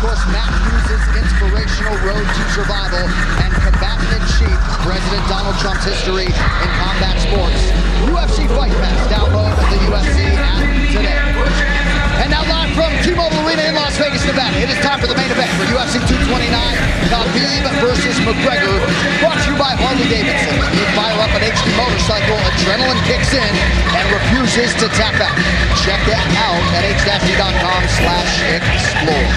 course, Matt Hughes' inspirational road to survival, and combatant-in-chief, President Donald Trump's history in combat sports. UFC Fight Pass. Download the UFC app today. And now live from T-Mobile Arena in Las Vegas, Nevada. It is time for the main event for UFC 229, Khabib versus McGregor. Brought to you by Harley-Davidson. When you fire up an HD motorcycle, adrenaline kicks in and refuses to tap out. Check that out at h-d.com/explore.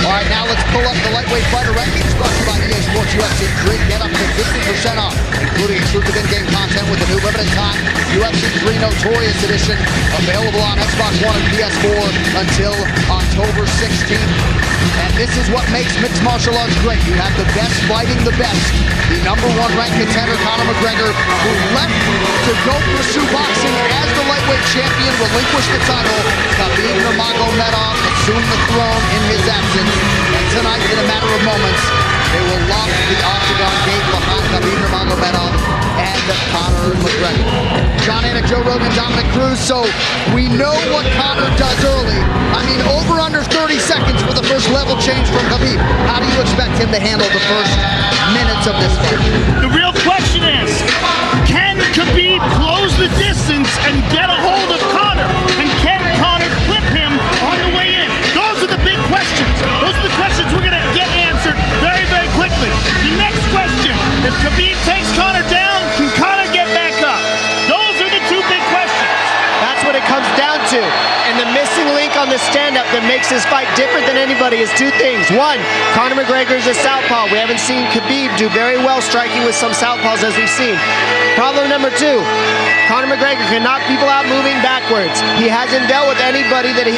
All right, now let's pull up the lightweight fighter rankings brought to you by EA Sports UFC 3. Get up to 50% off, including exclusive in-game content with the new limited time UFC 3 Notorious Edition, available on Xbox One and PS4 until October 16th. And this is what makes mixed martial arts great. You have the best fighting the best. The #1 ranked contender, Conor McGregor, who left to go pursue boxing as the lightweight champion, relinquished the title. KhabibNurmagomedov assumed the throne in his absence. And tonight, in a matter of moments, they will lock the octagon gate behind Khabib Nurmagomedov and Conor McGregor. John Anik, Joe Rogan, Dominic Cruz. So we know what Conor does early. I mean, over under 30 seconds for the first level change from Khabib. How do you expect him to handle the first minutes of this fight? The real question is, can Khabib close the distance and get a hold of Conor? And can Conor clip him on the way in? Those are the big questions. Those are the questions we're going to get answered very, very quickly. The next question, if Khabib takes Conor down, can Conor get back up? Those are the two big questions. That's what it comes down to. And the missing link on the stand-up that makes this fight different than anybody is two things. One, Conor McGregor is a southpaw. We haven't seen Khabib do very well striking with some southpaws as we've seen. Problem number two, Conor McGregor can knock people out moving backwards. He hasn't dealt with anybody that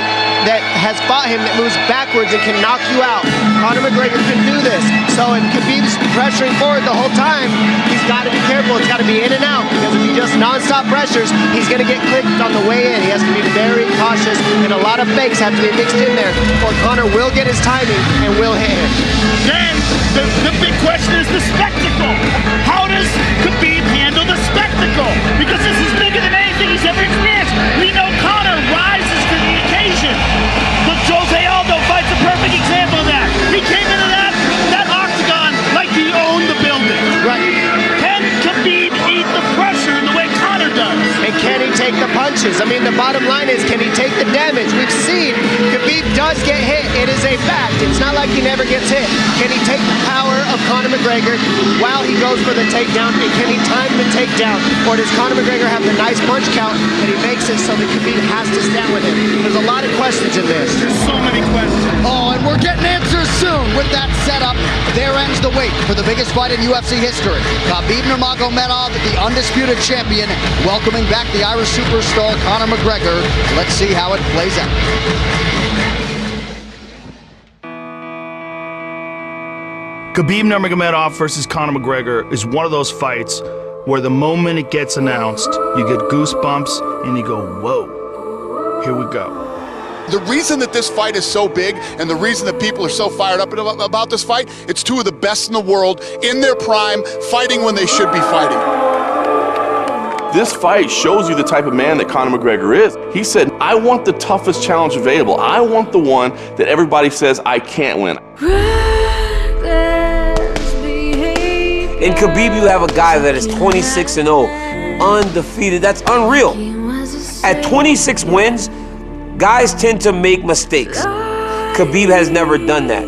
has fought him that moves backwards and can knock you out. Conor McGregor can do this. So if Khabib's pressuring forward the whole time, he's got to be careful. It's got to be in and out, because if he just non-stop pressures, he's going to get clipped on the way in. He has to be very cautious, and a lot of fakes have to be mixed in there, or Conor will get his timing and will hit him. Then the big question is the spectacle. How does Khabib handle the spectacle? Because this is bigger than anything he's ever experienced. We know Conor rises to the occasion. The Jose Aldo fight's a perfect example of that. He came into that octagon like he owned the building. Right. Can Khabib eat the pressure in the way Conor does? And can he take the punches? I mean, the bottom line is, can he take the damage? We've seen Khabib does get hit. It is a fact. It's not like he never gets hit. Can he take the power of Conor McGregor while he goes for the takedown? And can he time the takedown? Or does Conor McGregor have the nice punch count that he makes it so that Khabib has to stand with him? There's a lot of questions in this. There's so many questions. Oh, and we're getting answers soon. With that setup, there ends the wait for the biggest fight in UFC history. Khabib Nurmagomedov, the undisputed champion, welcoming back the Irish superstar Conor McGregor. Let's see how it plays out. Khabib Nurmagomedov versus Conor McGregor is one of those fights where the moment it gets announced, you get goosebumps and you go, whoa, here we go. The reason that this fight is so big and the reason that people are so fired up about this fight, it's two of the best in the world in their prime, fighting when they should be fighting. This fight shows you the type of man that Conor McGregor is. He said, I want the toughest challenge available. I want the one that everybody says I can't win. In Khabib, you have a guy that is 26-0, undefeated. That's unreal. At 26 wins, guys tend to make mistakes. Khabib has never done that.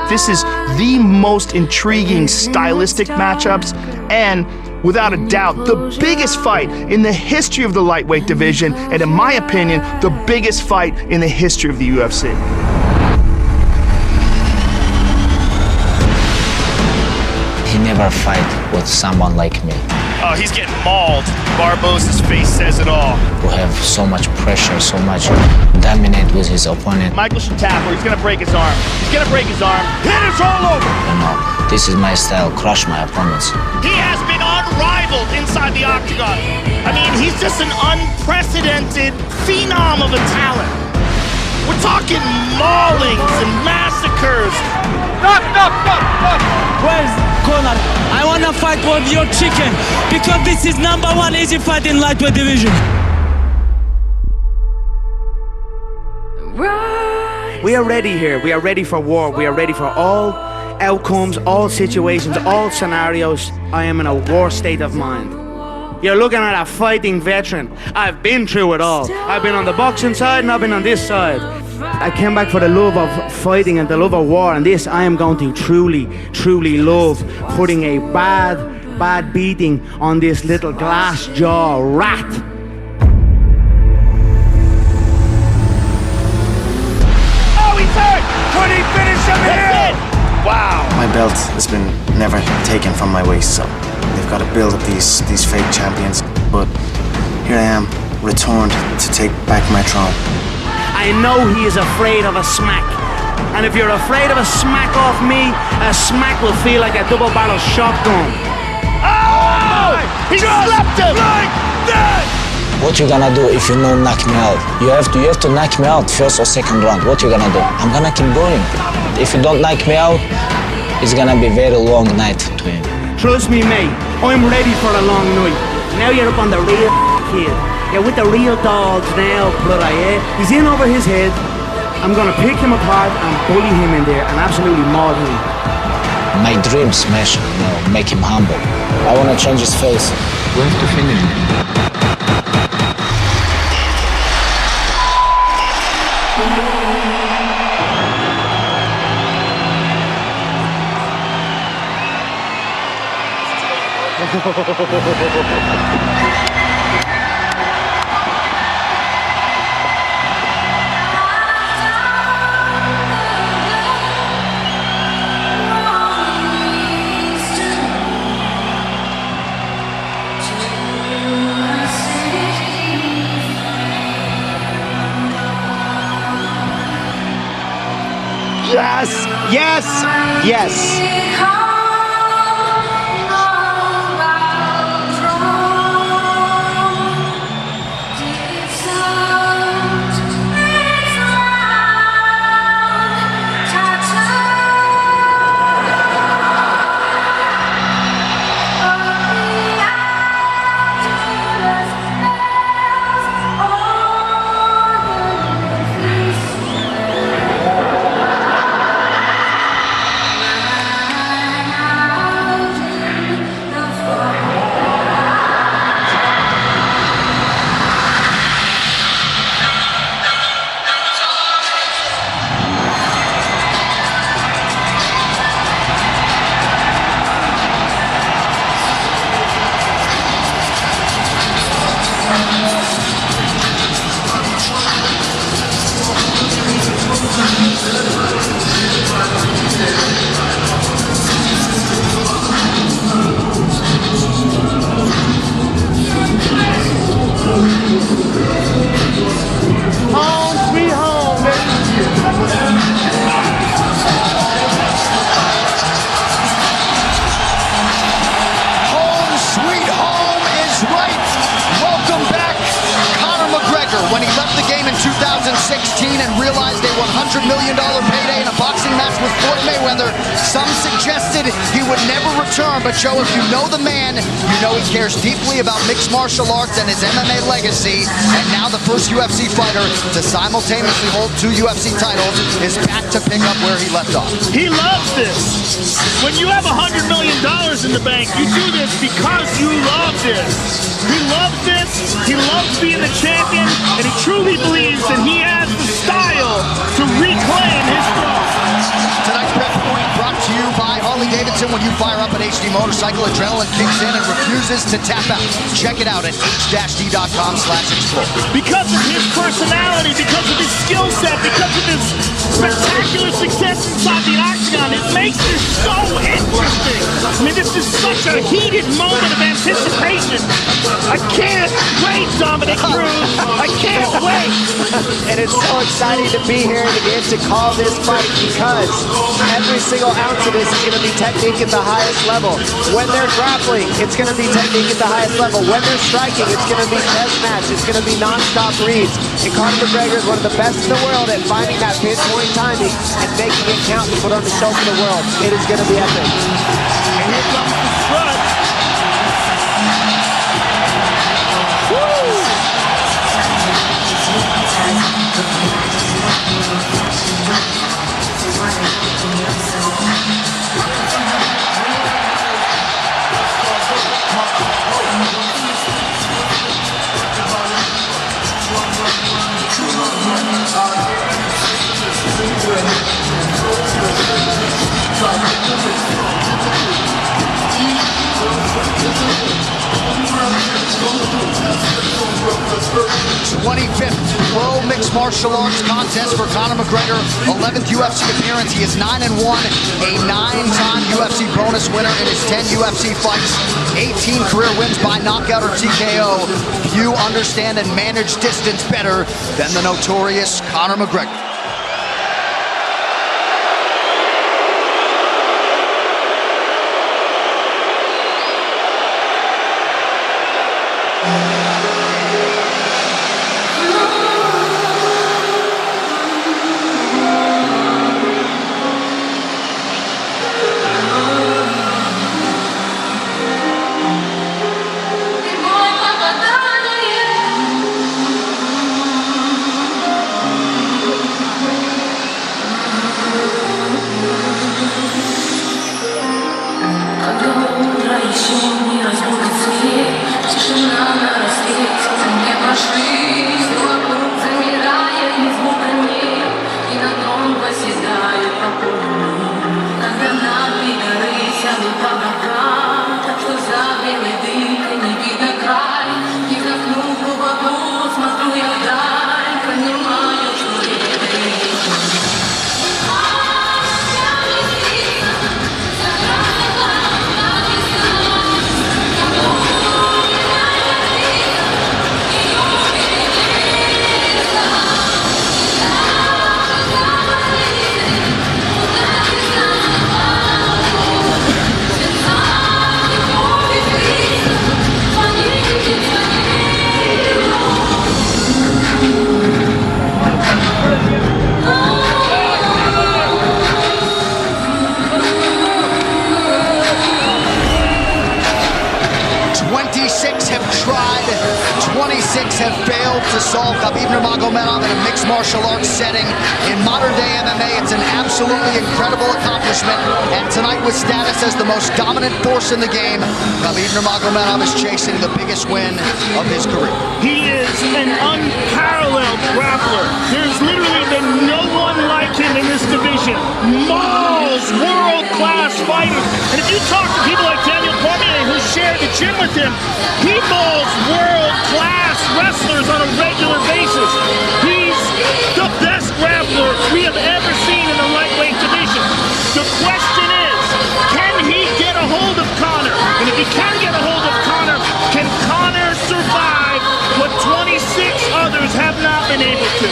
This is the most intriguing stylistic matchups, and without a doubt, the biggest fight in the history of the lightweight division, and in my opinion, the biggest fight in the history of the UFC. He never fight with someone like me. Oh, he's getting mauled. Barbosa's face says it all. Who have so much pressure, so much dominate with his opponent. Michael should tap or he's gonna break his arm. He's gonna break his arm. Hit us all over! You know, this is my style, crush my opponents. He has been unrivaled inside the octagon. I mean, he's just an unprecedented phenom of a talent. We're talking maulings and massacres. Stop! Where's Conor? I wanna fight with your chicken because this is #1 easy fight in lightweight division. Right. We are ready here. We are ready for war. We are ready for all outcomes, all situations, all scenarios. I am in a war state of mind. You're looking at a fighting veteran. I've been through it all. I've been on the boxing side and I've been on this side. I came back for the love of fighting and the love of war, and this I am going to truly, truly love, putting a bad beating on this little glass jaw rat. Oh, he's hurt! Could he finish him here? Wow. My belt has been never taken from my waist, so they've got to build up these fake champions. But here I am, returned to take back my throne. I know he is afraid of a smack. And if you're afraid of a smack off me, a smack will feel like a double-barrel shotgun. Oh! He slapped him! Like that! What you gonna do if you don't knock me out? You have to knock me out first or second round. What you gonna do? I'm gonna keep going. If you don't knock me out, it's gonna be a very long night to him. Trust me, mate. I'm ready for a long night. Now you're up on the real kid. You're with the real dogs now, brother, yeah? He's in over his head. I'm gonna pick him apart and bully him in there and absolutely maul him. My dream smash him, make him humble. I wanna change his face. We have to finish him. Yes, yes, yes. When he left the game in 2016 and realized a $100 million payday in a boxing match with Floyd Mayweather, some suggested he would never return. But Joe, if you know the man, you know he cares deeply about mixed martial arts and his MMA legacy. And now the first UFC fighter to simultaneously hold 2 UFC titles is back to pick up where he left off. He loves this. When you have $100 million in the bank, you do this because you love this. He loves this. He loves being the champion, and he truly believes that he has the style to reclaim his throne. Tonight's Prep Point brought to you by Harley-Davidson. When you fire up an HD motorcycle, adrenaline kicks in and refuses to tap out. Check it out at h-d.com/explore. Because of his personality, because of his skill set, because of his spectacular success inside the octagon, it makes this so interesting. I mean, this is such a heated moment of anticipation. I can't wait, Dominic Cruz. I can't wait. And it's so exciting to be here and to get to call this fight because every single ounce of this is going to be technique at the highest level. When they're grappling, it's going to be technique at the highest level. When they're striking, it's going to be test match. It's going to be non-stop reads. And Conor McGregor is one of the best in the world at finding that pinpoint timing and making it count to put on the show for the world. It is going to be epic. And here comes the strut. Woo! 25th Pro Mixed Martial Arts contest for Conor McGregor. 11th UFC appearance. He is 9-1, a 9-time UFC bonus winner in his 10 UFC fights. 18 career wins by knockout or TKO. Few understand and manage distance better than the notorious Conor McGregor. Have failed to solve Khabib Nurmagomedov in a mixed martial arts setting. In modern day MMA, it's an absolutely incredible accomplishment. And tonight, with status as the most dominant force in the game, Khabib Nurmagomedov is chasing the biggest win of his career. He is an unparalleled grappler. There's literally been no one like him in this division. Mauls world-class fighters. And if you talk to people like Daniel Cormier, who shared the gym with him, he mauls world-class wrestlers on a regular basis. He's the best grappler we have ever seen in the lightweight division. The question is, can he get a hold of Conor? And if he can get a hold of Conor, can Conor survive what 26 others have not been able to?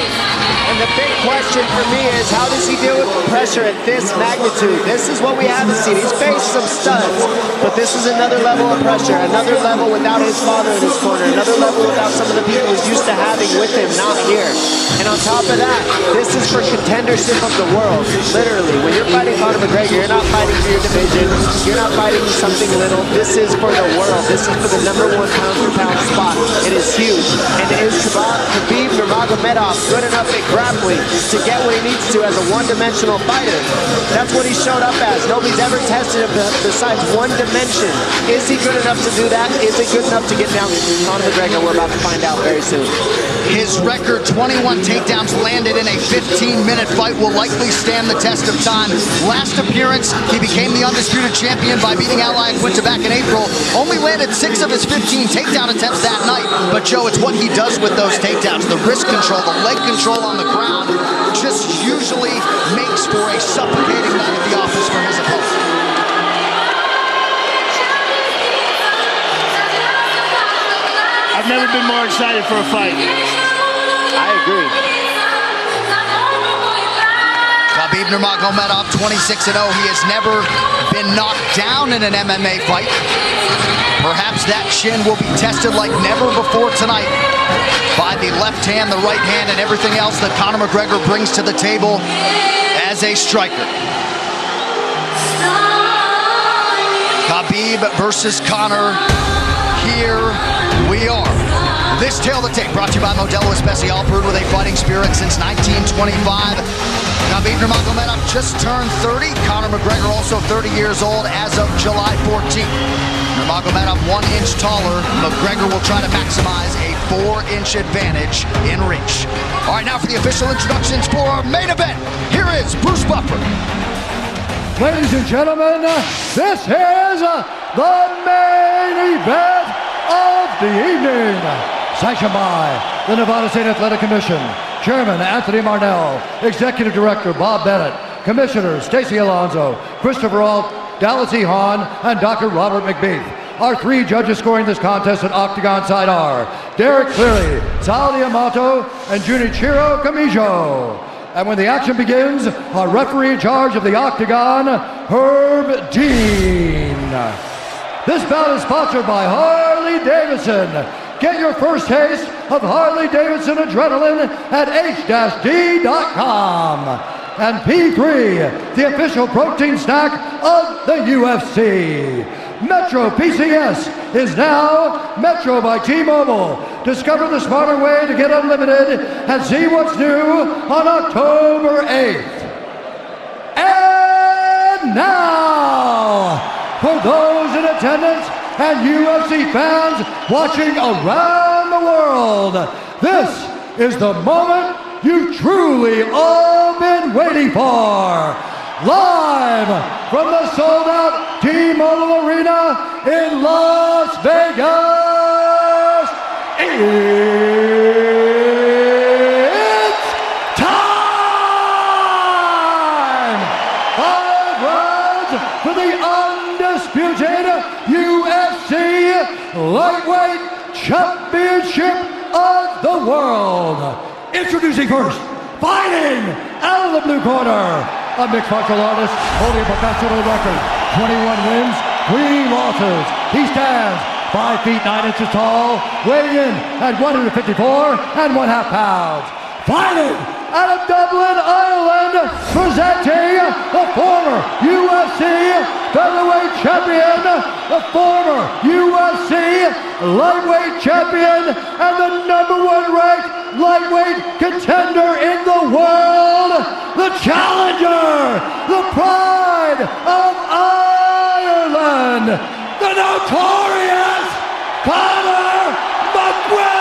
And the big question for me is, how does he deal with pressure at this magnitude? This is what we haven't seen. He's faced some studs, but this is another level of pressure, another level without his father in his corner, another level without some of the people he's used to having with him, not here. And on top of that, this is for contendership of the world. Literally, when you're fighting Conor McGregor, you're not fighting for your division, you're not fighting something little. This is for the world. This is for the #1 pound-for-pound spot. It is huge. And is Khabib Nurmagomedov good enough at grappling to get what he needs to as a one-dimensional fighter? That's what he showed up as. Nobody's ever tested him besides one dimension. Is he good enough to do that? Is it good enough to get down to Conor McGregor? We're about to find out very soon. His record, 21 takedowns landed in a 15-minute fight, will likely stand the test of time. Last appearance, he became the undisputed champion by beating Al Iaquinta back in April. Only landed 6 of his 15 takedown attempts that night. But Joe, it's what he does with those takedowns. The wrist control, the leg control on the ground just usually makes for a suffocating night at the office for his opponent. I've never been more excited for a fight. I agree. Khabib Nurmagomedov, 26-0. He has never been knocked down in an MMA fight. Perhaps that chin will be tested like never before tonight by the left hand, the right hand, and everything else that Conor McGregor brings to the table as a striker. Khabib versus Conor. Here we are. This Tale of the Tape brought to you by Modelo Especial, brewed with a fighting spirit since 1925. Khabib Nurmagomedov just turned 30. Conor McGregor also 30 years old as of July 14th. Nurmagomedov 1 inch taller. McGregor will try to maximize a 4-inch advantage in reach. All right, now for the official introductions for our main event. Here is Bruce Buffer. Ladies and gentlemen, this is the main event of the evening. Sanctioned by the Nevada State Athletic Commission. Chairman Anthony Marnell, Executive Director Bob Bennett, Commissioners Stacey Alonso, Christopher Alt, Dallas E. Hahn, and Dr. Robert McBeath. Our 3 judges scoring this contest at Octagon side are Derek Cleary, Sal Diamato, and Junichiro Kamijo. And when the action begins, our referee in charge of the Octagon, Herb Dean. This bout is sponsored by Harley Davidson. Get your first taste of Harley Davidson adrenaline at h-d.com. And P3, the official protein snack of the UFC. Metro PCS is now Metro by T-Mobile. Discover the smarter way to get unlimited and see what's new on October 8th. And now, for those in attendance and UFC fans watching around the world, this is the moment you've truly all been waiting for. Live from the sold-out T-Mobile Arena in Las Vegas, it's time! 5 rounds for the undisputed UFC Lightweight Championship of the World. Introducing first, fighting out of the blue corner, a mixed martial artist holding a professional record, 21 wins, 3 losses. He stands 5 feet 9 inches tall, weighing in at 154 1/2 pounds. Fighting out of Dublin, Ireland, presenting the former UFC featherweight champion, the former UFC lightweight champion, and the #1 ranked lightweight contender in the world, the challenger, the pride of Ireland, the notorious Conor McGregor.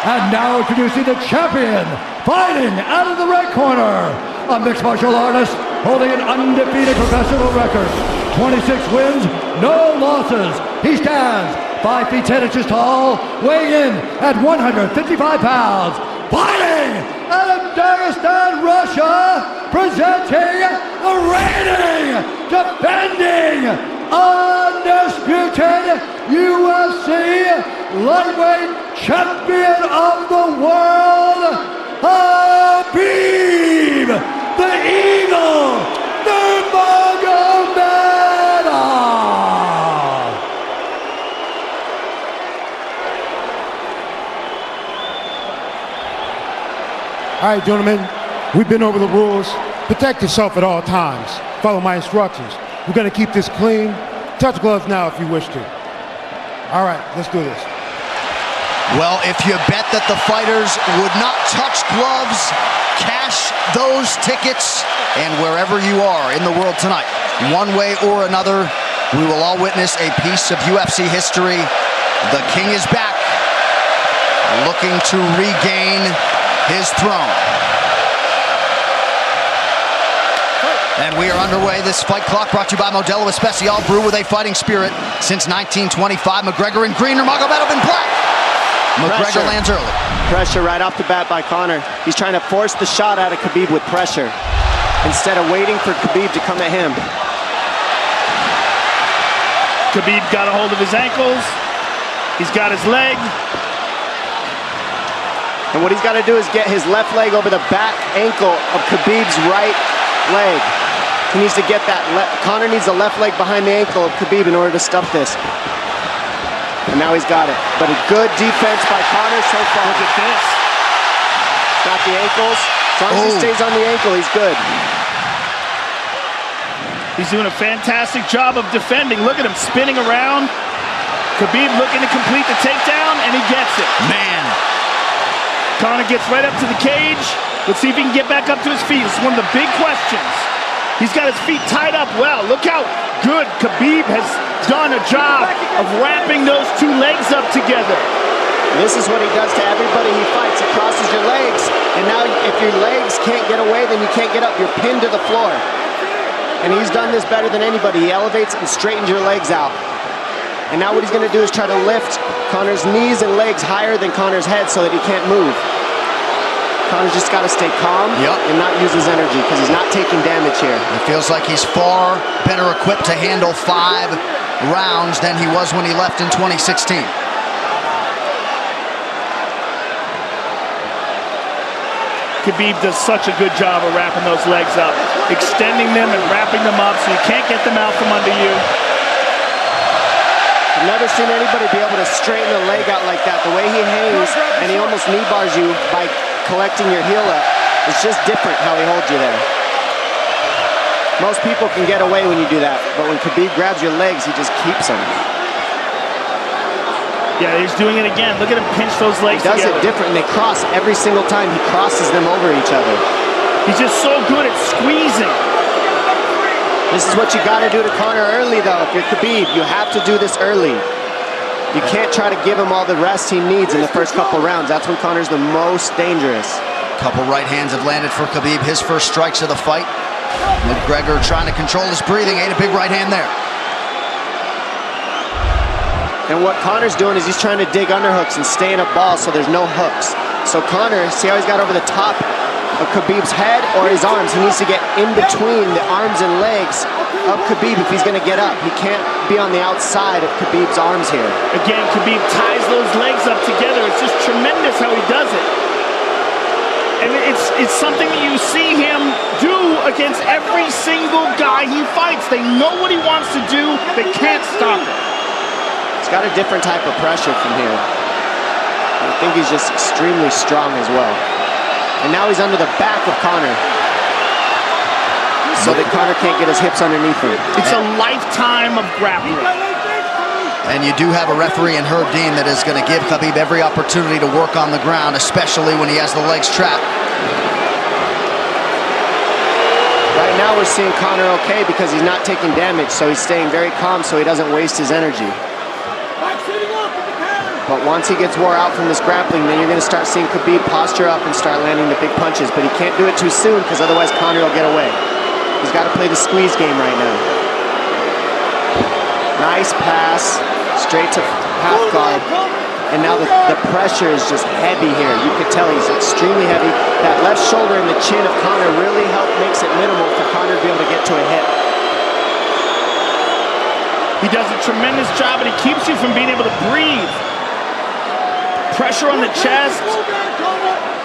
And now introducing the champion, fighting out of the red corner, a mixed martial artist holding an undefeated professional record, 26 wins, no losses. He stands 5 feet 10 inches tall, weighing in at 155 pounds. Fighting out of Dagestan, Russia, presenting the reigning, defending, undisputed UFC lightweight champion of the world, Khabib, the Eagle, Nurmagomedov. All right, gentlemen, we've been over the rules. Protect yourself at all times. Follow my instructions. We're going to keep this clean. Touch gloves now if you wish to. All right, let's do this. Well, if you bet that the fighters would not touch gloves, cash those tickets, and wherever you are in the world tonight, one way or another, we will all witness a piece of UFC history. The King is back, looking to regain his throne. And we are underway. This fight clock brought to you by Modelo Especial, brew with a fighting spirit since 1925. McGregor in green, Nurmagomedov in black. McGregor lands early. Pressure right off the bat by Conor. He's trying to force the shot out of Khabib with pressure instead of waiting for Khabib to come at him. Khabib got a hold of his ankles. He's got his leg. And what he's got to do is get his left leg over the back ankle of Khabib's right leg. He needs to get that. Conor needs the left leg behind the ankle of Khabib in order to stuff this. And now he's got it. But a good defense by Conor so far. Look at this. Got the ankles. As long as he stays on the ankle, he's good. He's doing a fantastic job of defending. Look at him spinning around. Khabib looking to complete the takedown, and he gets it. Man. Conor gets right up to the cage. Let's see if he can get back up to his feet. This is one of the big questions. He's got his feet tied up well. Look how good Khabib has done a job of wrapping those two legs up together. This is what he does to everybody he fights. He crosses your legs, and now if your legs can't get away, then you can't get up. You're pinned to the floor. And he's done this better than anybody. He elevates and straightens your legs out. And now what he's gonna do is try to lift Conor's knees and legs higher than Conor's head so that he can't move. Conor's just gotta stay calm and not use his energy because he's not taking damage here. It feels like he's far better equipped to handle 5 rounds than he was when he left in 2016. Khabib does such a good job of wrapping those legs up, extending them and wrapping them up so you can't get them out from under you. I've never seen anybody be able to straighten a leg out like that. The way he hangs and he almost knee bars you by collecting your heel up. It's just different how he holds you there. Most people can get away when you do that, but when Khabib grabs your legs, he just keeps them. Yeah, he's doing it again. Look at him pinch those legs together. He does together. it different, and they cross every single time. He crosses them over each other. He's just so good at squeezing. This is what you got to do to Conor early, though. If you're Khabib, you have to do this early. You can't try to give him all the rest he needs in the first couple rounds. That's when Conor's the most dangerous. Couple right hands have landed for Khabib. His first strikes of the fight. McGregor trying to control his breathing. Ate a big right hand there. And what Conor's doing is he's trying to dig underhooks and stay in a ball so there's no hooks. So Conor, see how he's got over the top of Khabib's head or his arms? He needs to get in between the arms and legs of Khabib if he's going to get up. He can't be on the outside of Khabib's arms here. Again, Khabib ties those legs up together. It's just tremendous how he does it. And it's something that you see him do against every single guy he fights. They know what he wants to do. They can't stop it. He's got a different type of pressure from here. I think he's just extremely strong as well. And now he's under the back of Conor, so that Conor can't get his hips underneath him. It's a lifetime of grappling. And you do have a referee in Herb Dean that is going to give Khabib every opportunity to work on the ground, especially when he has the legs trapped. Right now we're seeing Conor okay because he's not taking damage, so he's staying very calm so he doesn't waste his energy. But once he gets wore out from this grappling, then you're going to start seeing Khabib posture up and start landing the big punches. But he can't do it too soon because otherwise Conor will get away. He's got to play the squeeze game right now. Nice pass, straight to half guard. And now the pressure is just heavy here. You could tell he's extremely heavy. That left shoulder and the chin of Conor really makes it minimal for Conor to be able to get to a hit. He does a tremendous job, and he keeps you from being able to breathe. Pressure on the chest,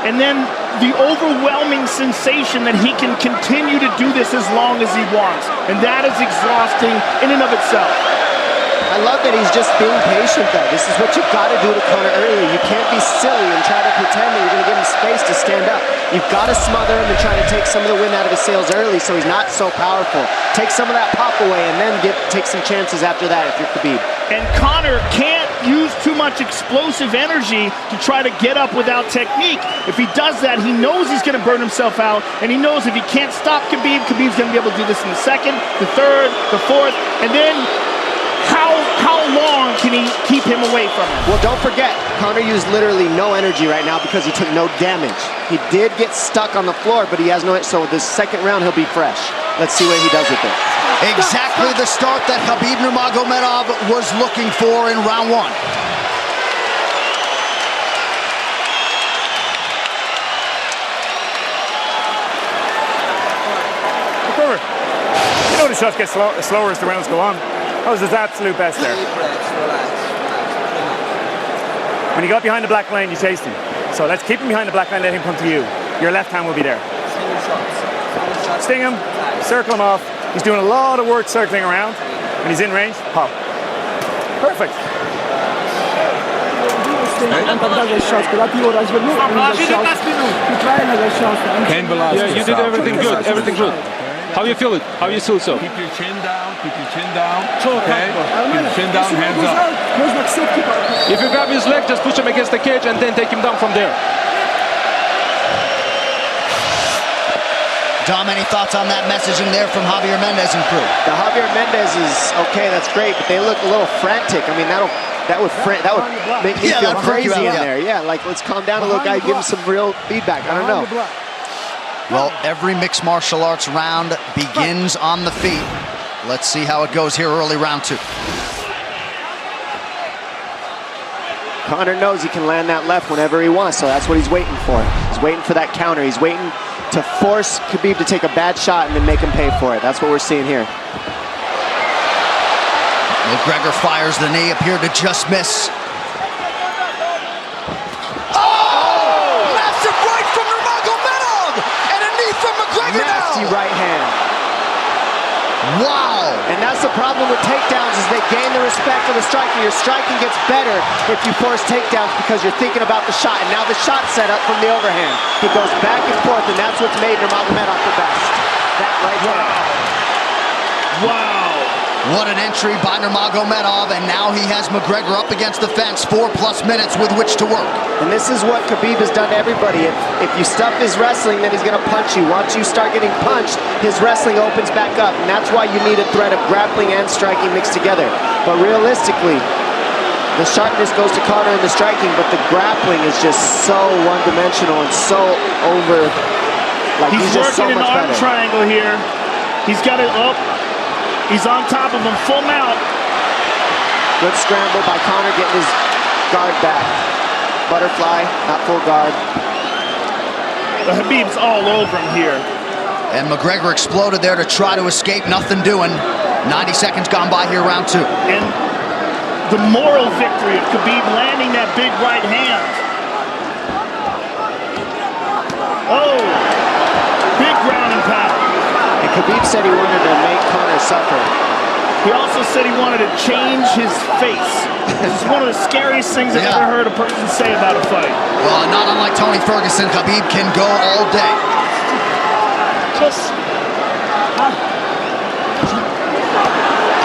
and then the overwhelming sensation that he can continue to do this as long as he wants. And that is exhausting in and of itself. I love that he's just being patient, though. This is what you've got to do to Conor early. You can't be silly and try to pretend that you're going to give him space to stand up. You've got to smother him and try to take some of the wind out of his sails early so he's not so powerful. Take some of that pop away and then take some chances after that if you're Khabib. And Conor can't use too much explosive energy to try to get up without technique. If he does that, he knows he's going to burn himself out, and he knows if he can't stop Khabib, Khabib's going to be able to do this in the second, the third, the fourth, and then how long can he keep him away from him? Well, don't forget, Conor used literally no energy right now because he took no damage. He did get stuck on the floor, but he has no, so this second round he'll be fresh. Let's see what he does with it. Exactly the start that KhabibNurmagomedov was looking for in round 1. You know the shots get slower as the rounds go on. That was his absolute best there. When he got behind the black line, you chased him. So let's keep him behind the black line, let him come to you. Your left hand will be there. Sting him, circle him off. He's doing a lot of work circling around. When he's in range, pop. Perfect. Yeah, you did everything good, everything good. How you feel it? How you feel so? Keep your chin down, keep your chin down. Okay? Keep your chin down, hands up. If you grab his leg, just push him against the cage and then take him down from there. Dom, any thoughts on that messaging there from Javier Mendez and crew? The Javier Mendez is okay, that's great, but they look a little frantic. I mean, that would make me feel crazy in there. Yeah, like let's calm down a little, guy. Give him some real feedback. I don't know. Well, every mixed martial arts round begins on the feet. Let's see how it goes here early round 2. Conor knows he can land that left whenever he wants, so that's what he's waiting for. He's waiting for that counter. He's waiting to force Khabib to take a bad shot and then make him pay for it. That's what we're seeing here. McGregor fires the knee, appeared to just miss. Massive right from Nurmagomedov! And a knee from McGregor now! Nasty right hand. Wow! And that's the problem with takedowns, is they gain the respect of the striking. Your striking gets better if you force takedowns because you're thinking about the shot. And now the shot set up from the overhand. He goes back and forth, and that's what's made Nurmagomedov the best. That right hand. Wow! What an entry by Nurmagomedov, and now he has McGregor up against the fence, 4+ minutes with which to work. And this is what Khabib has done to everybody. If you stuff his wrestling, then he's going to punch you. Once you start getting punched, his wrestling opens back up, and that's why you need a threat of grappling and striking mixed together. But realistically, the sharpness goes to Conor in the striking, but the grappling is just so one-dimensional and so over. Like he's just working so much an arm better. triangle here. He's got it up. He's on top of him, full mount. Good scramble by Conor, getting his guard back. Butterfly, not full guard. The Khabib's all over him here. And McGregor exploded there to try to escape, nothing doing. 90 seconds gone by here, round 2. And the moral victory of Khabib landing that big right hand. Oh, big ground and pound. And Khabib said he wanted to make Conor suffer. He also said he wanted to change his face. This is one of the scariest things I've ever heard a person say about a fight. Well, not unlike Tony Ferguson, Khabib can go all day.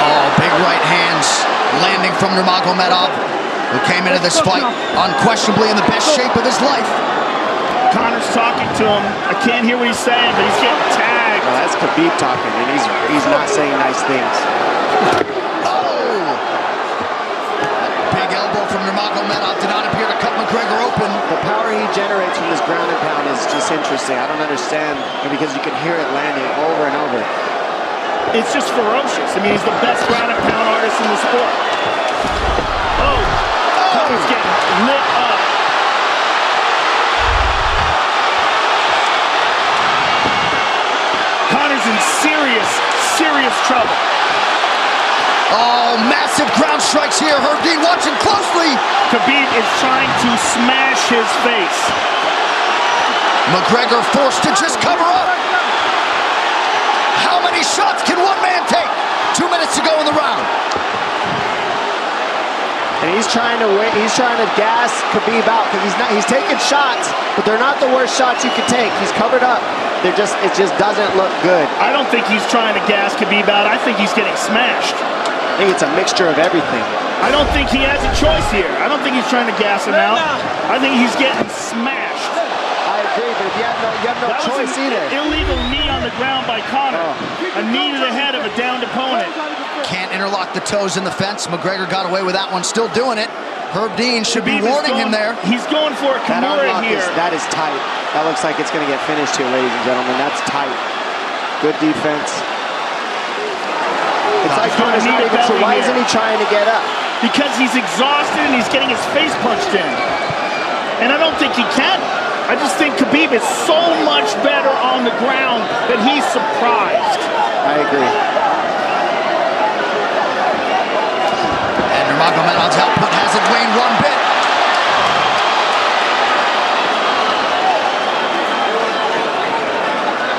Oh, big right hands landing from Nurmagomedov, who came into this fight unquestionably in the best shape of his life. Conor's talking to him. I can't hear what he's saying, but he's getting tagged. No, that's Khabib talking, and he's not saying nice things. Oh! Big elbow from Nurmagomedov did not appear to cut McGregor open. The power he generates from this ground and pound is just interesting. I don't understand, because you can hear it landing over and over. It's just ferocious. I mean, he's the best ground and pound artist in the sport. Oh! Conor's getting lit up. Conor's in serious trouble. Oh, massive ground strikes here. Herb Dean watching closely. Khabib is trying to smash his face. McGregor forced to just cover up. How many shots can one man take? 2 minutes to go in the round. And he's trying to gas Khabib out, because he's taking shots, but they're not the worst shots you could take. He's covered up. It just doesn't look good. I don't think he's trying to gas Khabib out. I think he's getting smashed. I think it's a mixture of everything. I don't think he has a choice here. I don't think he's trying to gas him out. I think he's getting smashed. I agree, but you have no choice either. Illegal knee on the ground by Conor. A knee to the head of a downed opponent. Can't interlock the toes in the fence. McGregor got away with that one, still doing it. Herb Dean should be warning him there. He's going for a Kimura here. That is tight. That looks like it's going to get finished here, ladies and gentlemen. That's tight. Good defense. It's like Conor's not even sure. Why isn't he trying to get up? Because he's exhausted and he's getting his face punched in. And I don't think he can. I just think Khabib is so much better on the ground that he's surprised. I agree. And Nurmagomedov's output hasn't waned one bit.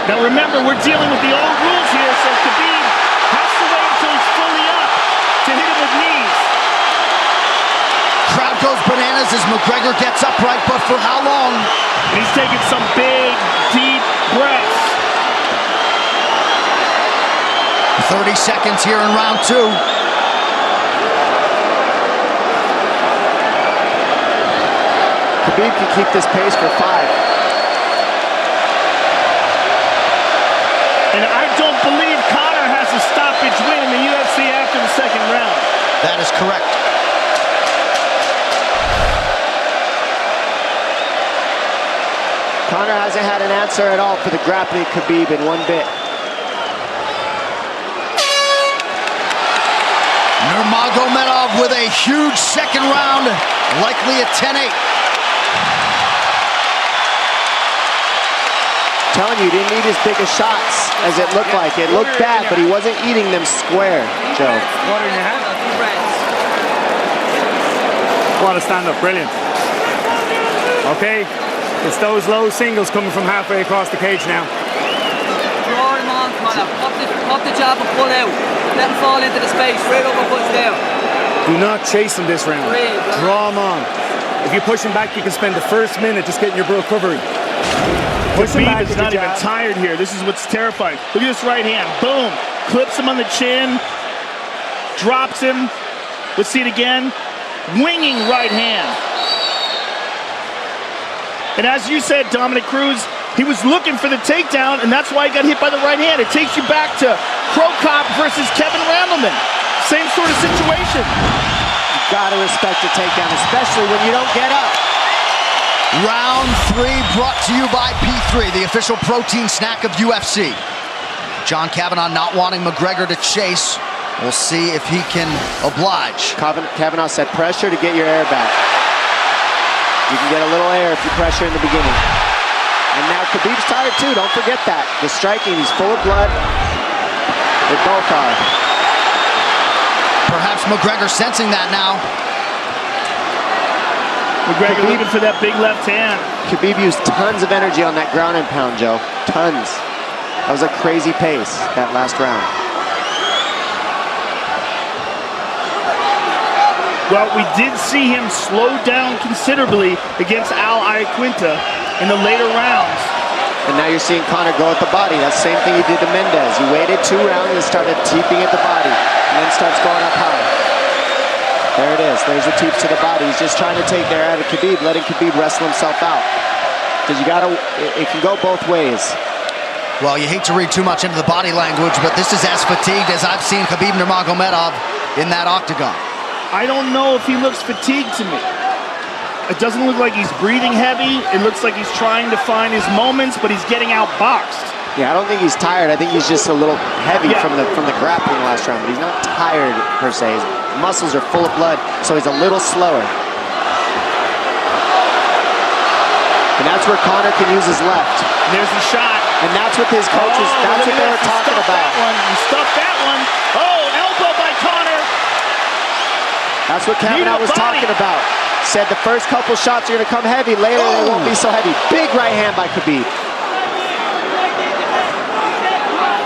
Now remember, we're dealing with the old rules here, so Khabib has to wait until he's fully up to hit him with knees. Crowd goes bananas as McGregor gets upright, but for how long? And he's taking some big, deep breaths. 30 seconds here in round 2. Khabib can keep this pace for 5. And I don't believe Conor has a stoppage win in the UFC after the second round. That is correct. Conor hasn't had an answer at all for the grappling Khabib in one bit. Nurmagomedov with a huge second round, likely a 10-8. Telling you, he didn't need as big of shots as it looked like. It looked bad, but he wasn't eating them square, Joe. Water in your hand. What a stand-up, brilliant. Okay, it's those low singles coming from halfway across the cage now. Draw him on, Conor. Pop the jab and pull out. Let him fall into the space. Straight up and push down. Do not chase him this round. Draw him on. If you push him back, you can spend the first minute just getting your recovery. Khabib is not even tired here. This is what's terrifying. Look at this right hand. Boom. Clips him on the chin. Drops him. Let's see it again. Winging right hand. And as you said, Dominic Cruz, he was looking for the takedown, and that's why he got hit by the right hand. It takes you back to Crow Cop versus Kevin Randleman. Same sort of situation. You gotta respect the takedown, especially when you don't get up. Round 3 brought to you by P3, the official protein snack of UFC. John Kavanagh not wanting McGregor to chase. We'll see if he can oblige. Kavanagh said pressure to get your air back. You can get a little air if you pressure in the beginning. And now Khabib's tired too, don't forget that. The striking, he's full of blood. They both are. Perhaps McGregor sensing that now. McGregor looking for that big left hand. Khabib used tons of energy on that ground and pound, Joe. Tons. That was a crazy pace, that last round. Well, we did see him slow down considerably against Al Iaquinta in the later rounds. And now you're seeing Conor go at the body. That's the same thing he did to Mendez. He waited 2 rounds and started teeping at the body, and then starts going up high. There it is, laser teeps to the body. He's just trying to take there out of Khabib, letting Khabib wrestle himself out. Because you gotta, it can go both ways. Well, you hate to read too much into the body language, but this is as fatigued as I've seen KhabibNurmagomedov in that octagon. I don't know if he looks fatigued to me. It doesn't look like he's breathing heavy. It looks like he's trying to find his moments, but he's getting outboxed. Yeah, I don't think he's tired. I think he's just a little heavy from the grappling last round, but he's not tired per se. His muscles are full of blood, so he's a little slower. And that's where Conor can use his left. There's the shot. And that's what his coaches, that's what they were talking about. He stuffed that one. Oh, elbow by Conor. That's what Kavanagh was talking about. Said the first couple shots are going to come heavy. Later, they won't be so heavy. Big right hand by Khabib.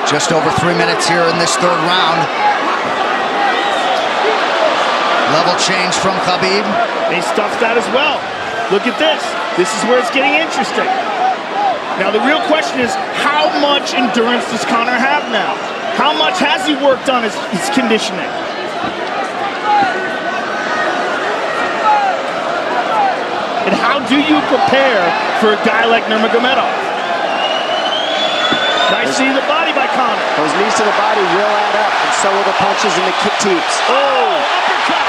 Just over 3 minutes here in this 3rd round. Level change from Khabib. He stuffed that as well. Look at this. This is where it's getting interesting. Now the real question is, how much endurance does Conor have now? How much has he worked on his conditioning? And how do you prepare for a guy like Nurmagomedov? Nice knee to the body by Conor. Those knees to the body will add up, and so will the punches and the kick teeps. Oh, uppercut.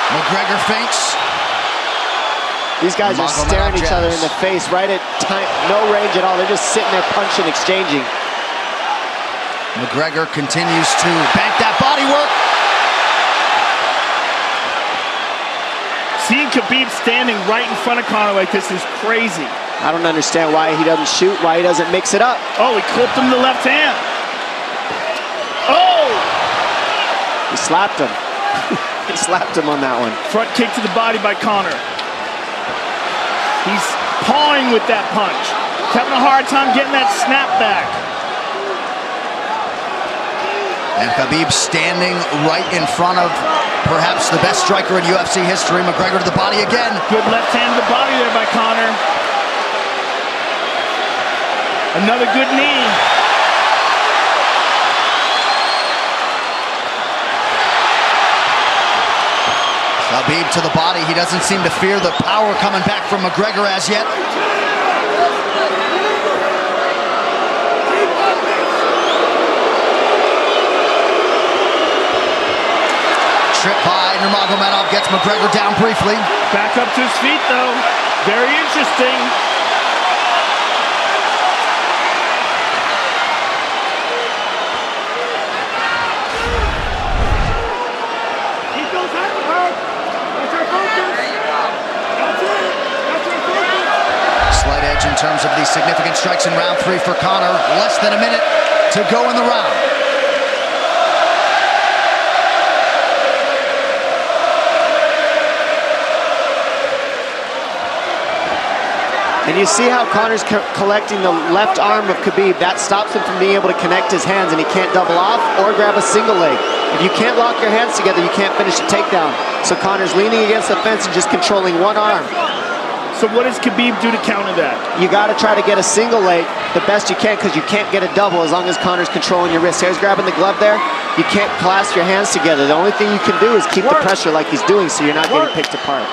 McGregor feints. These guys are staring each other in the face right at time, no range at all. They're just sitting there punching, exchanging. McGregor continues to bank that body work. Seeing Khabib standing right in front of Conor like this is crazy. I don't understand why he doesn't shoot, why he doesn't mix it up. Oh, he clipped him the left hand. Oh! He slapped him. He slapped him on that one. Front kick to the body by Conor. He's pawing with that punch. He's having a hard time getting that snap back. And Khabib standing right in front of perhaps the best striker in UFC history. McGregor to the body again. Good left hand to the body there by Conor. Another good knee. Khabib to the body. He doesn't seem to fear the power coming back from McGregor as yet. Trip by right, Nurmagomedov gets McGregor down briefly. Back up to his feet, though. Very interesting. Keep those hands hard. That's our focus. That's it. That's our focus. Slight edge in terms of the significant strikes in round 3 for Conor. Less than a minute to go in the round. And you see how Conor's collecting the left arm of Khabib. That stops him from being able to connect his hands, and he can't double off or grab a single leg. If you can't lock your hands together, you can't finish a takedown. So Conor's leaning against the fence and just controlling one arm. So what does Khabib do to counter that? You got to try to get a single leg the best you can, because you can't get a double as long as Conor's controlling your wrist. Here's grabbing the glove there. You can't clasp your hands together. The only thing you can do is keep the pressure like he's doing, so you're not getting picked apart.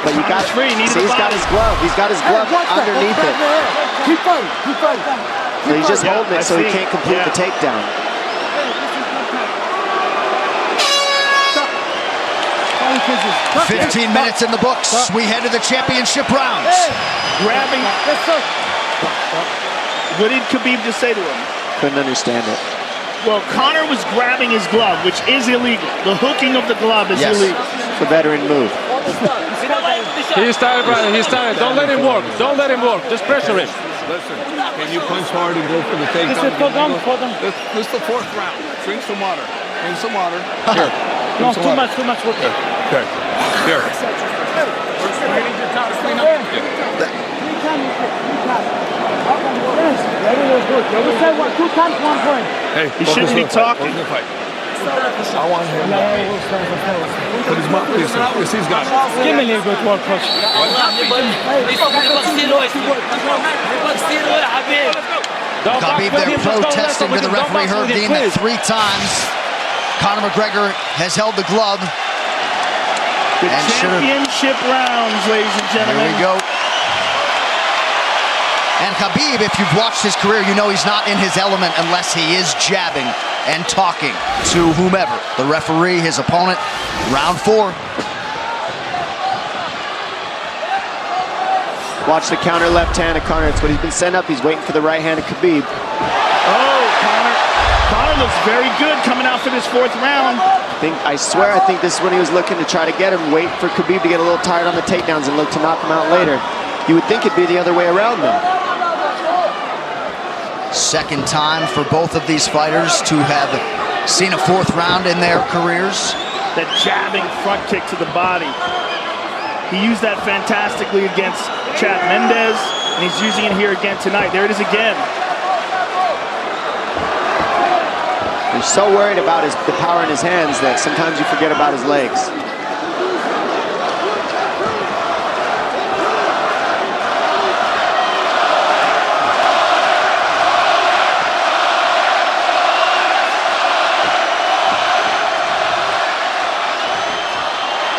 But you got see, he's got his glove. He's got his glove underneath it. Keep fighting, keep fighting. So he's just holding it so he can't complete the takedown. 15 minutes in the books. We head to the championship rounds. Grabbing. What did Khabib just say to him? Couldn't understand it. Well, Conor was grabbing his glove, which is illegal. The hooking of the glove is illegal. It's a veteran move. He started, brother. He started. Don't let him work. Don't let him work. Just pressure him. Listen, can you punch hard and go for the takedown? This is the 4th round. Drink some water. Drink some water. Here. No, too much work. Okay. Here. We need your top clean up. Hey, he shouldn't be talking. I want him. Put his mouth. This he's got. Give me a little bit more push. Khabib there protesting to the referee. Herb Dean that 3 times Conor McGregor has held the glove. The championship rounds, ladies and gentlemen. Here we go. And Khabib, if you've watched his career, you know he's not in his element unless he is jabbing and talking to whomever. The referee, his opponent, round 4. Watch the counter left hand of Conor. It's what he's been setting up. He's waiting for the right hand of Khabib. Oh, Conor looks very good coming out for this 4th round. I swear, I think this is when he was looking to try to get him, wait for Khabib to get a little tired on the takedowns and look to knock him out later. You would think it'd be the other way around, though. Second time for both of these fighters to have seen a 4th round in their careers. That jabbing front kick to the body. He used that fantastically against Chad Mendes, and he's using it here again tonight. There it is again. He's so worried about the power in his hands that sometimes you forget about his legs.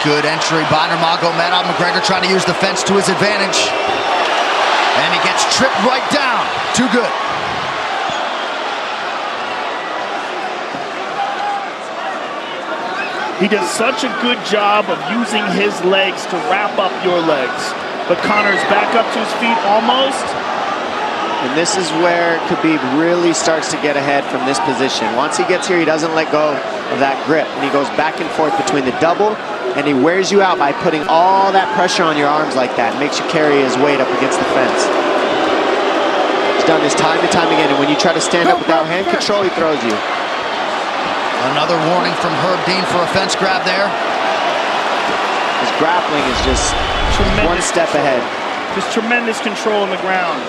Good entry by Nurmagomedov. McGregor trying to use the fence to his advantage. And he gets tripped right down. Too good. He does such a good job of using his legs to wrap up your legs. But Conor's back up to his feet almost. And this is where Khabib really starts to get ahead from this position. Once he gets here, he doesn't let go of that grip. And he goes back and forth between the double, and he wears you out by putting all that pressure on your arms like that. It makes you carry his weight up against the fence. He's done this time and time again, and when you try to stand up without hand control, he throws you. Another warning from Herb Dean for a fence grab there. His grappling is just one step ahead. Just tremendous control on the ground.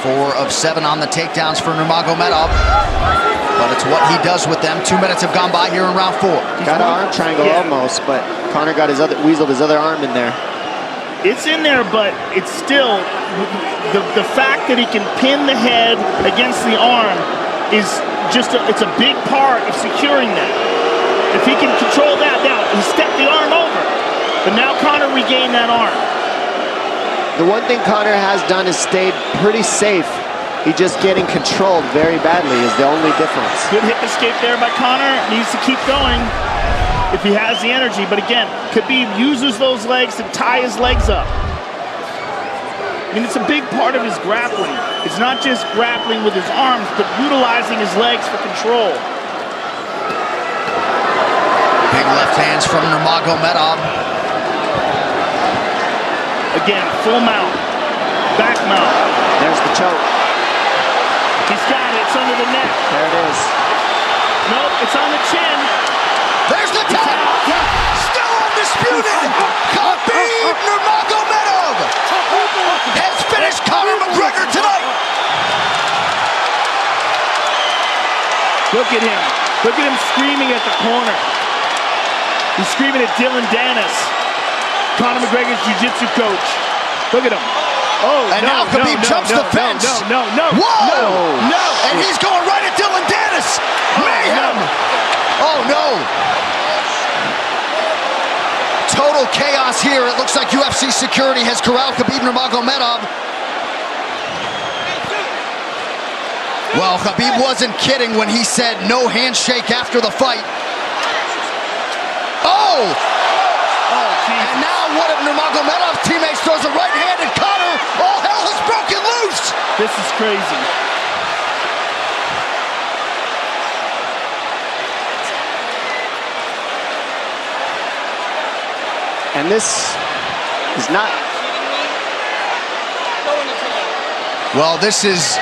4 of 7 on the takedowns for Nurmagomedov. But it's what he does with them. 2 minutes have gone by here in round 4. Got an arm triangle almost, but Conor got weaseled his other arm in there. It's in there, but it's still, the fact that he can pin the head against the arm is just, it's a big part of securing that. If he can control that, now he stepped the arm over, but now Conor regained that arm. The one thing Conor has done is stayed pretty safe He's just getting controlled very badly is the only difference. Good hip escape there by Conor. Needs to keep going if he has the energy. But again, Khabib uses those legs to tie his legs up. I mean, it's a big part of his grappling. It's not just grappling with his arms, but utilizing his legs for control. Big left hands from Nurmagomedov. Again, full mount, back mount. There's the choke. He's got it, it's under the neck. There it is. Nope, it's on the chin. There's the tap. Still undisputed. Khabib Nurmagomedov has finished Conor McGregor tonight. Look at him. Look at him screaming at the corner. He's screaming at Dylan Dennis, Conor McGregor's jiu-jitsu coach. Look at him. Oh, and now Khabib jumps the fence. No. Whoa! No! And he's going right at Dylan Dennis. Mayhem! Oh, no. Total chaos here. It looks like UFC security has corralled Khabib Nurmagomedov. Well, Khabib wasn't kidding when he said no handshake after the fight. Oh! And now one of Nurmagomedov's teammates throws a right hand at Conor. All hell has broken loose. This is crazy. And this is not... Well, this is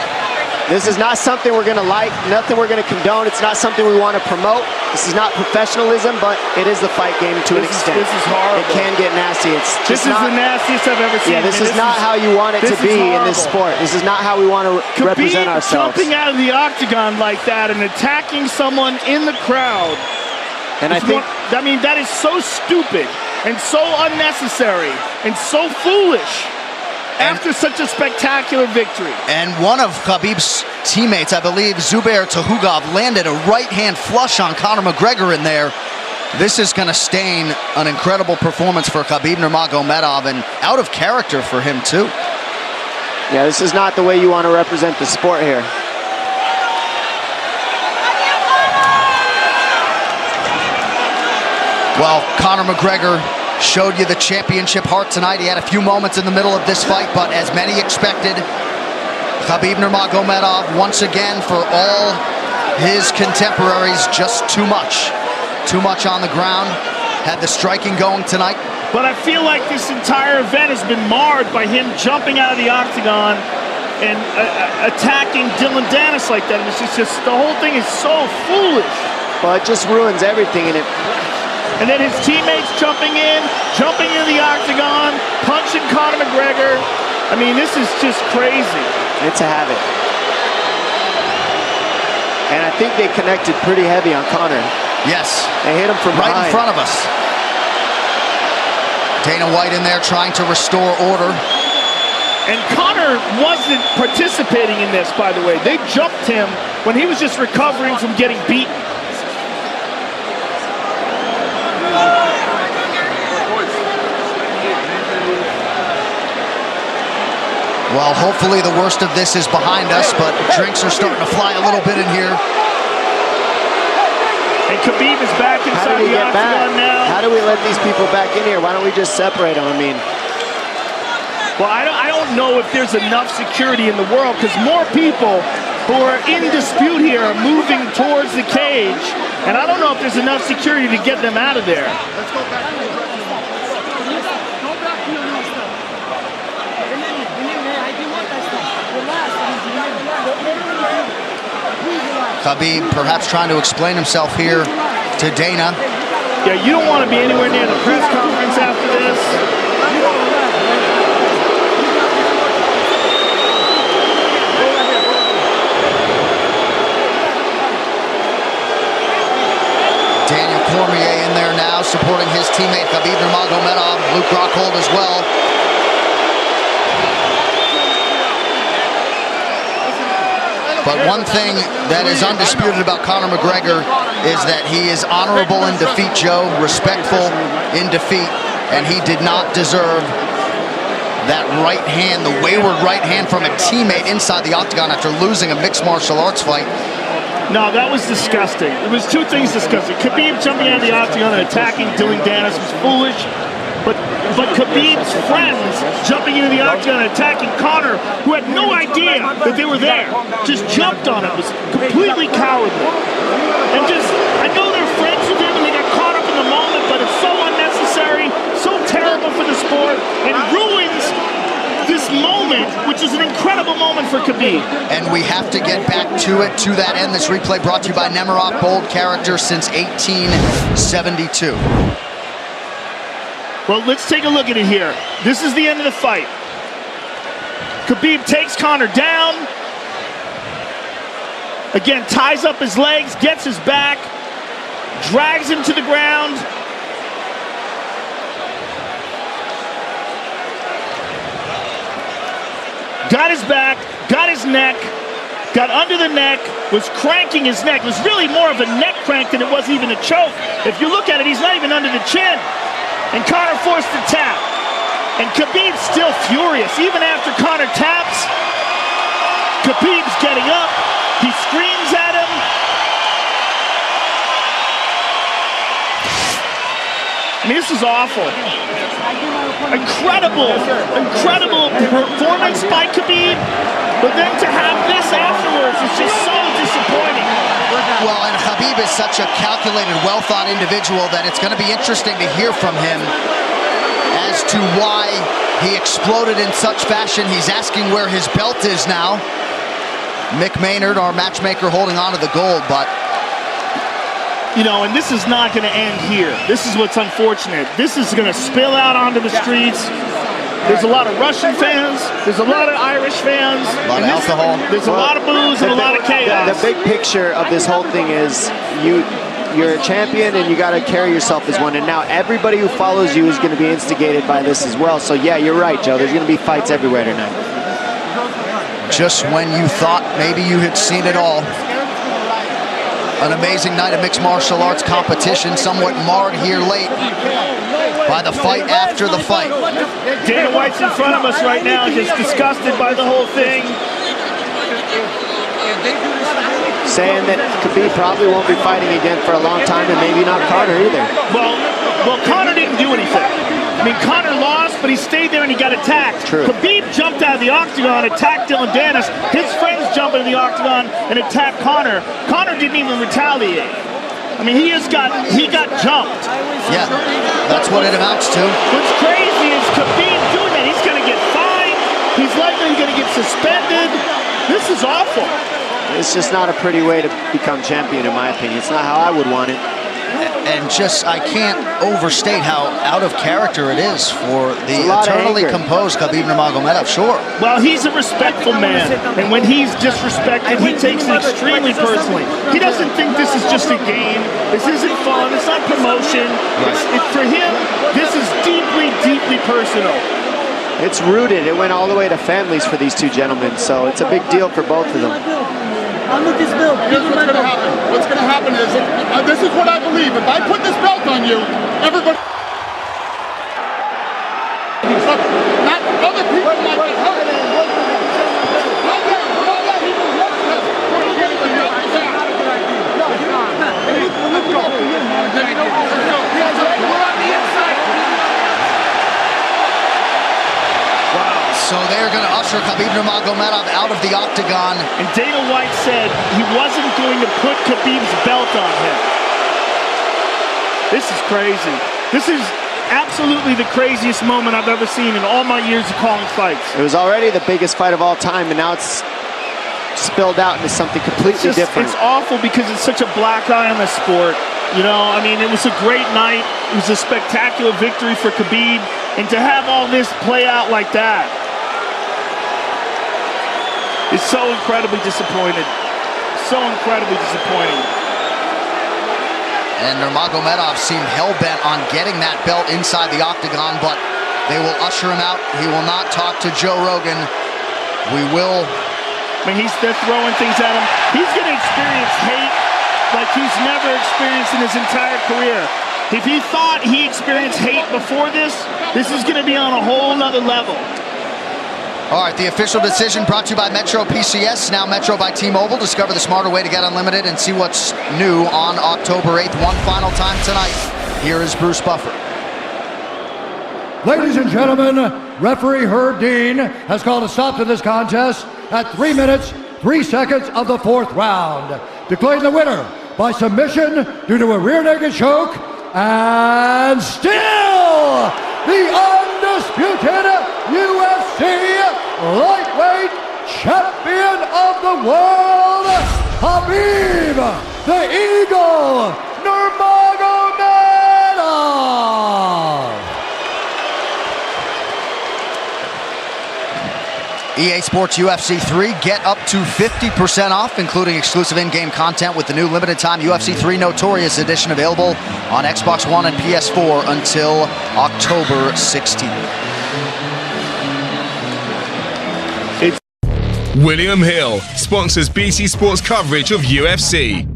not something we're going to like, nothing we're going to condone. It's not something we want to promote. This is not professionalism, but it is the fight game to an extent. This is horrible. It can get nasty. This is the nastiest I've ever seen. Yeah, this is not how you want it to be in this sport. This is not how we want to represent ourselves. Jumping out of the octagon like that and attacking someone in the crowd. And I mean, that is so stupid and so unnecessary and so foolish. After such a spectacular victory. And one of Khabib's teammates, I believe, Zubair Tukhugov, landed a right-hand flush on Conor McGregor in there. This is going to stain an incredible performance for Khabib Nurmagomedov and out of character for him, too. Yeah, this is not the way you want to represent the sport here. Well, Conor McGregor showed you the championship heart tonight. He had a few moments in the middle of this fight, but as many expected, Khabib Nurmagomedov, once again, for all his contemporaries, just too much. Too much on the ground. Had the striking going tonight. But I feel like this entire event has been marred by him jumping out of the octagon and attacking Dylan Dennis like that. It's just the whole thing is so foolish. Well, it just ruins everything, and then his teammates jumping into the octagon, punching Conor McGregor. I mean, this is just crazy. It's a habit. And I think they connected pretty heavy on Conor. Yes. They hit him from right behind. in front of us. Dana White in there trying to restore order. And Conor wasn't participating in this, by the way. They jumped him when he was just recovering from getting beaten. Well, hopefully the worst of this is behind us, but drinks are starting to fly a little bit in here. And Khabib is back inside the octagon now. How do we let these people back in here? Why don't we just separate them? I mean... Well, I don't know if there's enough security in the world, because more people who are in dispute here are moving towards the cage, and I don't know if there's enough security to get them out of there. Let's go back. Khabib perhaps trying to explain himself here to Dana. Yeah, you don't want to be anywhere near the press conference after this. Daniel Cormier in there now, supporting his teammate Khabib Nurmagomedov, Luke Rockhold as well. But one thing that is undisputed about Conor McGregor is that he is honorable in defeat, Joe, respectful in defeat, and he did not deserve that right hand, the wayward right hand from a teammate inside the octagon after losing a mixed martial arts fight. No, that was disgusting. It was two things disgusting. Khabib jumping out of the octagon and attacking Dylan Dennis was foolish. But Khabib's friends jumping into the octagon and attacking Conor, who had no idea that they were there, just jumped on it. It was completely cowardly. And just, I know they're friends with him and they got caught up in the moment, but it's so unnecessary, so terrible for the sport, and ruins this moment, which is an incredible moment for Khabib. And we have to get back to it, to that end. This replay brought to you by Nurmagomedov, bold character since 1872. Well, let's take a look at it here. This is the end of the fight. Khabib takes Conor down. Again, ties up his legs, gets his back, drags him to the ground. Got his back, got his neck, got under the neck, was cranking his neck. It was really more of a neck crank than it was even a choke. If you look at it, he's not even under the chin. And Conor forced the tap. And Khabib's still furious. Even after Conor taps, Khabib's getting up. He screams at him. I mean, this is awful. Incredible performance by Khabib, but then to have this afterwards is just so disappointing. Well, and Khabib is such a calculated, well-thought individual that it's going to be interesting to hear from him as to why he exploded in such fashion. He's asking where his belt is now. Mick Maynard, our matchmaker, holding on to the gold, but you know, and this is not going to end here. This is what's unfortunate. This is going to spill out onto the streets. There's a lot of Russian fans. There's a lot of Irish fans. A lot of alcohol. There's a lot of booze and a lot of chaos. The big picture of this whole thing is you're a champion and you got to carry yourself as one. And now everybody who follows you is going to be instigated by this as well. So yeah, you're right, Joe. There's going to be fights everywhere tonight. Just when you thought maybe you had seen it all. An amazing night of mixed martial arts competition, somewhat marred here late by the fight after the fight. Dana White's in front of us right now, just disgusted by the whole thing. Saying that Khabib probably won't be fighting again for a long time, and maybe not Conor either. Well, Conor didn't do anything. I mean, Conor lost, but he stayed there and he got attacked. True. Khabib jumped out of the octagon, attacked Dylan Dennis. His friends jumped into the octagon and attacked Conor. Conor didn't even retaliate. I mean, he got jumped. Yeah, that's what it amounts to. What's crazy is Khabib doing that. He's going to get fined. He's likely going to get suspended. This is awful. It's just not a pretty way to become champion, in my opinion. It's not how I would want it. And just, I can't overstate how out of character it is for the eternally composed KhabibNurmagomedov, sure. Well, he's a respectful man, and when he's disrespected, he takes it extremely personally. He doesn't think this is just a game. This isn't fun. It's not promotion. For him, this is deeply, deeply personal. It's rooted. It went all the way to families for these two gentlemen, so it's a big deal for both of them. Here's what's going to happen. What's going to happen is, this is what I believe. If I put this belt on you, everybody... Look, not other people might get hurt. Let's go. We're on the inside. So they're going to usher KhabibNurmagomedov out of the octagon. And Dana White said he wasn't going to put Khabib's belt on him. This is crazy. This is absolutely the craziest moment I've ever seen in all my years of calling fights. It was already the biggest fight of all time, and now it's spilled out into something completely different. It's awful because it's such a black eye on the sport. You know, I mean, it was a great night. It was a spectacular victory for Khabib. And to have all this play out like that, it's so incredibly disappointed. So incredibly disappointing. And Nurmagomedov seemed hell-bent on getting that belt inside the octagon, but they will usher him out. He will not talk to Joe Rogan. We will... I mean, they're throwing things at him. He's going to experience hate like he's never experienced in his entire career. If he thought he experienced hate before this is going to be on a whole nother level. All right, the official decision brought to you by Metro PCS, now Metro by T-Mobile. Discover the smarter way to get unlimited and see what's new on October 8th. One final time tonight. Here is Bruce Buffer. Ladies and gentlemen, referee Herb Dean has called a stop to this contest at 3 minutes, 3 seconds of the 4th round. Declaring the winner by submission due to a rear naked choke, and still the undisputed UFC lightweight champion of the world, Khabib, the Eagle, Nurmagomedov. EA Sports UFC 3, get up to 50% off, including exclusive in-game content with the new limited-time UFC 3 Notorious Edition available on Xbox One and PS4 until October 16th. William Hill sponsors BT Sports coverage of UFC.